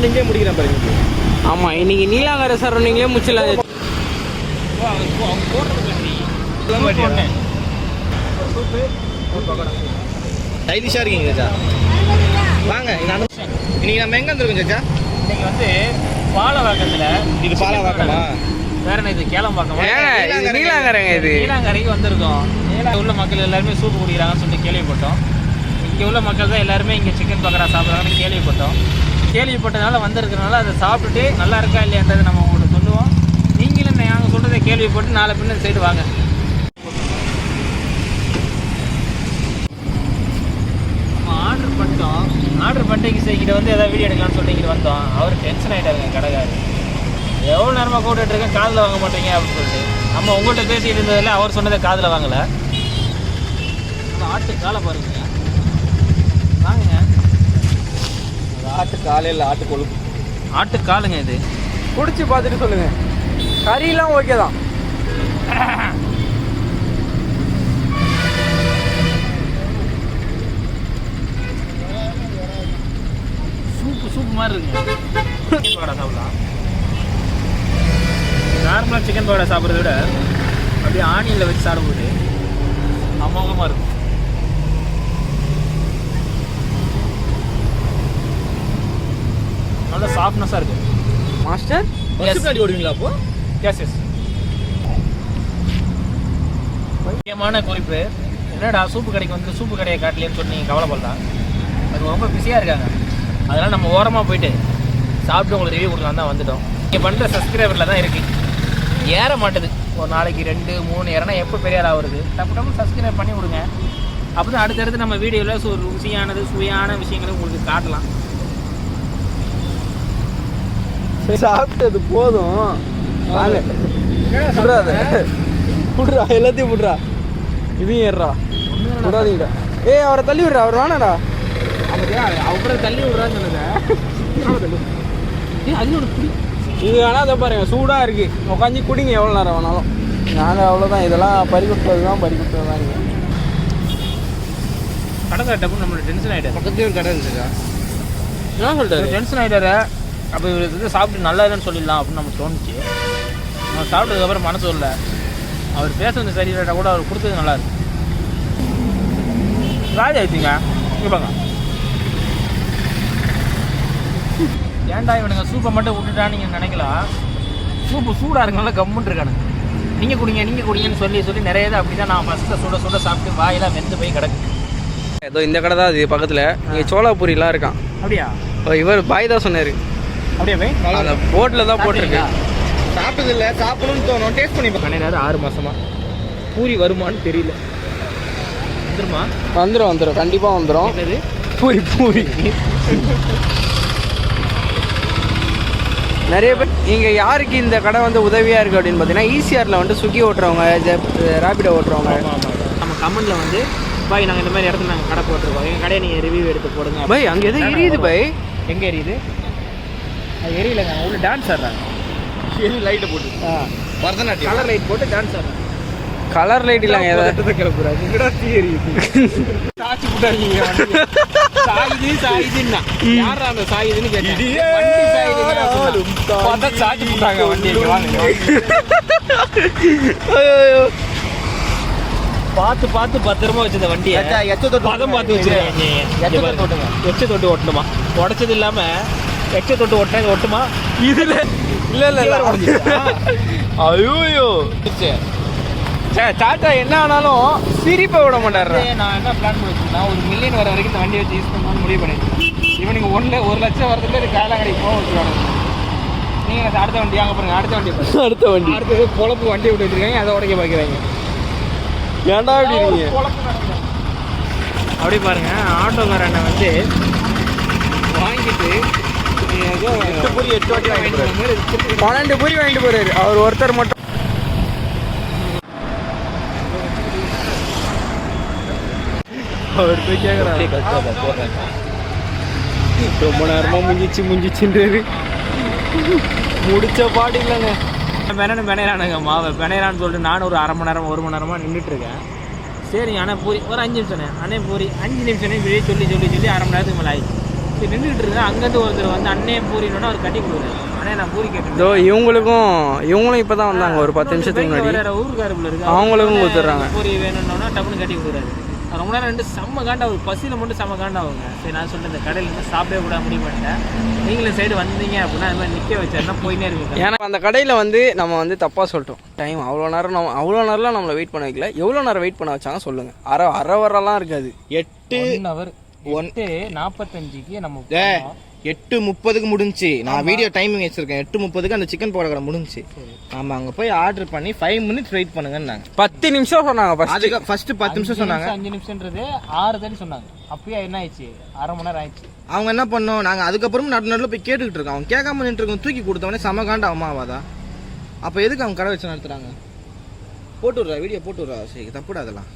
சரௌண்டிங்கே முடிக்கிறேன் பாருங்க. ஆமாம், இன்னைக்கு நீலாங்கரை சரௌண்டிங்லேயே முடிச்சிடலாம். ஸ்டைலிஷாக இருக்கீங்க சச்சா. வாங்க இன்னைக்கு நம்ம எங்கே வந்துருக்கோம் சச்சா? இன்னைக்கு வந்து பாலவாக்கத்தில். இது பாலவாக்கமா? வேற என்ன இது கேளம்பாக்கமா? நீலாங்கரைங்க. இது நீலாங்கரைக்கு வந்திருக்கோம். நீலாங்கரை உள்ள மக்கள் எல்லாருமே சூப்பு குடிக்கிறாங்கன்னு சொல்லி கேள்விப்பட்டோம். இங்கே உள்ள மக்கள் தான் எல்லாருமே இங்கே சிக்கன் பக்கோடா சாப்பிட்றாங்கன்னு கேள்விப்பட்டோம். கேள்விப்பட்டதுனால வந்திருக்கிறனால அதை சாப்பிட்டுட்டு நல்லா இருக்கா இல்லையான்றதை நம்ம உங்களுக்கு சொல்லுவோம். நீங்களும் நாங்கள் சொல்கிறத கேள்விப்பட்டு நாளை பின்ன சைடு வாங்க. ஆர்டர் பண்ணிட்டு இங்கிட்ட வந்து எதாவது வீடியோ எடுக்கலாம்னு சொல்லிட்டு இங்கே வந்தோம். அவர் டென்ஷன் ஆகிட்டாருங்க கடைக்காரு. எவ்வளோ நேரமாக கூப்பிட்டு இருக்கேன், காதில் வாங்க மாட்டீங்க அப்படின்னு சொல்லிட்டு. நம்ம உங்கள்கிட்ட பேசிகிட்டு இருந்ததில் அவர் சொன்னதை காதில் வாங்கலை. ஆட்டு காலை பாருங்க, வாங்குங்க. ஆட்டு காலையில் ஆட்டு கொழுப்பு ஆட்டு காலுங்க. இது குடிச்சு பார்த்துட்டு சொல்லுங்க. கறியெல்லாம் ஓகே தான். சூப்பு மாதிரி இருக்குங்க. சிக்கன் பக்கோடா சாப்பிடலாம். நார்மலாக சிக்கன் பக்கோடா சாப்பிட்றத விட அப்படியே ஆனியில் வச்சு சாப்பிடும்போது அமோகமாக இருக்கும். நல்லா சாஃப்ட்னஸாக இருக்குது. மாஸ்டர் பஸ்ஸுக்காடி ஓடுவீங்களா அப்போ? எஸ். முக்கியமான குறிப்பு என்னடா, சூப்பு கடைக்கு வந்து சூப்பு கடையை காட்டலேன்னு சொல்லி நீங்கள் கவலைப்படலாம். அது ரொம்ப பிஸியாக இருக்காங்க. அதனால் நம்ம ஓரமாக போயிட்டு சாப்பிட்டு உங்களுக்கு ரிவ்யூ கொடுக்கலாம் தான் வந்துட்டோம். நீங்கள் பண்ணுற சப்ஸ்கிரைபரில் தான் இருக்குது. ஏற மாட்டுது. ஒரு நாளைக்கு 2, 3 ஏறனா எப்போ பெரிய ஆளாக வருது. டப்பு சப்ஸ்கிரைப் பண்ணி கொடுங்க. அப்போ தான் அடுத்தடுத்து நம்ம வீடியோவில் ஒரு ருசியானது சுவையான விஷயங்களை உங்களுக்கு காட்டலாம். சாப்பிட்டது போதும். புடுறா, எல்லாத்தையும் புடுறா. இதையும் ஏறா விடாதீங்கடா. ஏய், அவரை தள்ளி விடுறா. அவர் வேணாடா. அவரை தள்ளி விடுறான்னு சொன்னது. இது வேணா அதை பாருங்க, சூடாக இருக்கு. உட்காந்து குடிங்க எவ்வளோ நேரம் வேணாலும். நாங்கள் அவ்வளோதான். இதெல்லாம் பறிக்கொடுத்தது தான் நீங்கள். கடை டப்புன்னு நம்மளோட டென்ஷன் ஆகிட்டார். பக்கத்துலேயே ஒரு கடை இருந்துச்சா? என்ன சொல்லிட்டாரு? டென்ஷன் ஆகிட்டாரு. அப்போ இவருக்கு வந்து சாப்பிட்டு நல்லா இல்லைன்னு சொல்லிடலாம் அப்படின்னு நமக்கு தோணுச்சு. நம்ம சாப்பிட்டதுக்கப்புறம் மனசு இல்லை. அவர் பேசுறது சரியில்லைட்டா கூட அவர் கொடுத்தது நல்லா இருக்கு. ராஜ் ஆயிடுச்சுங்க. இங்கே பாங்க. ஏன்டா இவனுங்க சூப்பை மட்டும் விட்டுட்டான்னு நீங்கள் நினைக்கலாம். சூப்பு சூடாக இருக்கனால கம்முன்னு இருக்கானுங்க. நீங்கள் குடிங்கன்னு சொல்லி நிறைய தான் அப்படி தான் நான் ஃபஸ்ட்டில் சுட சாப்பிட்டு வாயெல்லாம் வெந்து போய் கிடக்கு. ஏதோ இந்த கடை தான் அது பக்கத்தில். இங்கே சோளாபூரிலாம் இருக்கான். அப்படியா? இவர் பாய் தான் சொன்னார். அப்படியே போய் அந்த போட்டில் தான் போட்டிருக்கு. சாப்பிட்டது இல்லை, சாப்பிடணும்னு தோணும். டேஸ்ட் பண்ணி பண்ணிடாரு. 6 மாதமாக பூரி வருமானு தெரியல. வந்துருமா? வந்துடும் கண்டிப்பாக வந்துடும். பூரி நிறைய பேர் இங்கே யாருக்கு இந்த கடை வந்து உதவியாக இருக்குது அப்படின்னு பார்த்தீங்கன்னா, ஈசிஆரில் வந்து ஸ்விக்கி ஓட்டுறவங்க, ரேபிடோ ஓட்டுறவங்க. நம்ம கமெண்டில் வந்து பாய் நாங்கள் இந்த மாதிரி இடத்துல நாங்கள் கடை போட்டிருக்கோம், எங்கள் கடையை நீங்கள் ரிவ்யூ எடுத்து போடுங்க. பாய் அங்கே எது எரியுது பாய்? எங்கே எரியுது? அது எரியலைங்க. உள்ள டான்ஸ் ஆடுறாங்க. லைட்டை போட்டு பரதநாட்டியம் கலர் லைட் போட்டு டான்ஸ் ஆடுறாங்க. கலர் லைட் இல்லைங்க, ஏதாவது கிளப்புறாங்க. இங்கடா தீ எரியுது. சாச்சி போட்டாங்க. சாயுதுன்னா யாரா அந்த சாயுதுன்னு கேட்டேன். சாச்சி போட்டாங்க வண்டி. பார்த்து பத்திரமா வச்சிருந்த வண்டியை பதம் பார்த்து வச்சிருக்காங்க. எச்ச தொட்டு ஓட்டணுமா? உடச்சது இல்லாம எச்ச தொட்டு ஓட்டினா ஒட்டுமா? இதுல இல்ல. ஐயோ டாட்டா என்ன ஆனாலும் சிரிப்பை விட மாட்டாரு. நான் என்ன பிளான் பண்ணி வச்சுருந்தேன், 1 மில்லியன் வர வரைக்கும் இந்த வண்டியை வச்சு யூஸ் பண்ணணும்னு முடிவு பண்ணிட்டு இவனுக்கு 1 லட்சம் வரதுல ஒரு காலாங்கடைக்கு போக வச்சுருவாங்க. நீங்கள் அடுத்த வண்டி அங்கே பாருங்க. அடுத்த வண்டி அடுத்தது பொழப்பு வண்டி விட்டு வச்சுருக்காங்க. அதை உடைக்க பார்க்குறாங்க. ஏன்டா அப்படி இருக்கீங்க? அப்படி பாருங்க. ஆட்டோக்காரனை வந்து வாங்கிட்டு 8 பூரி 8 வாட்டி வாங்கிட்டு 12 பூரி வாங்கிட்டு போறாரு அவர் ஒருத்தர் மட்டும். அவர் போய் கேட்குறாரு, ரொம்ப நேரமாக முஞ்சிச்சுன்றாரு. முடிச்ச பாடு இல்லைங்க. பெனைறானுங்க மாவை பெனைறான்னு சொல்லிட்டு நானும் ஒரு அரை மணி நேரம் 1 மணி நேரமாக நின்றுட்டுருக்கேன். சரி ஆனால் பூரி ஒரு 5 நிமிஷம் அண்ணே பூரி 5 நிமிஷம் இப்படியே சொல்லி அரை மணி நேரத்துக்கு மேலே ஆயிடுச்சு. சரி நின்றுட்டு இருக்கேன், அங்கேருந்து ஒருத்தர் வந்து அண்ணே பூரினோன்னா அவர் கட்டி கொடுக்குறாரு. அண்ணே நான் பூரி கேட்டேன். இவங்களும் இப்போ தான் வந்தாங்க ஒரு 10 நிமிஷத்துக்கு முன்னாடி. வேற ஊருக்காரப்புல இருக்கு, அவங்களுக்கும் கொடுத்துட்றாங்க. பூரி வேணும்னா டப்புன்னு கட்டி கொடுக்குறாரு. ரொம்ப நேரம் ரெண்டு செம்ம காண்டா, ஒரு பசியில் மட்டும் செம்ம காண்டாகுங்க. சரி நான் சொல்லிட்டு இந்த கடையில் இருந்து சாப்பிடவே கூட முடிவு பண்ணிட்டேன். நீங்களும் சைடு வந்தீங்க அப்படின்னா அது மாதிரி நிற்க வச்சாருன்னா போயினே இருக்கு. ஏன்னா அந்த கடையில் வந்து நம்ம வந்து தப்பாக சொல்லிட்டோம். டைம் அவ்வளோ நேரம்லாம் நம்மளை வெயிட் பண்ண வைக்கல. எவ்வளோ நேரம் வெயிட் பண்ண வச்சாங்க சொல்லுங்கள். அரை வரலாம் இருக்காது. 1 hour 8:45க்கு நம்ம 8:30க்கு முடிஞ்சுச்சு. நான் வீடியோ டைமிங் வச்சிருக்கேன். 8:30க்கு அந்த சிக்கன் பக்கோடா கடை முடிஞ்சுச்சு. நாம அங்க போய் ஆர்டர் பண்ணி 5 மினிட்ஸ் வெயிட் பண்ணுங்கன்னாங்க. 10 நிமிஷம் சொன்னாங்க. அதுக்கு ஃபர்ஸ்ட் 10 நிமிஷம் சொன்னாங்க. 5 நிமிஷம்ன்றது 6 தான் சொன்னாங்க. அப்பயே என்ன ஆயிடுச்சு, அரை மணி நேரம் ஆயிடுச்சு. அவங்க என்ன பண்ணோம், நாங்க அதுக்கப்புறம் நடுநடுல போய் கேட்டுக்கிட்டு இருக்கோம். அவங்க கேட்காம நின்று இருக்கோம். தூக்கி கொடுத்தவொடனே செம காண்டா அம்மாவாதா. அப்ப எதுக்கு அவங்க கடை வச்சு நடத்துறாங்க? போட்டு விடுறா, வீடியோ போட்டு விடுறா. சரி தப்புடா அதெல்லாம்.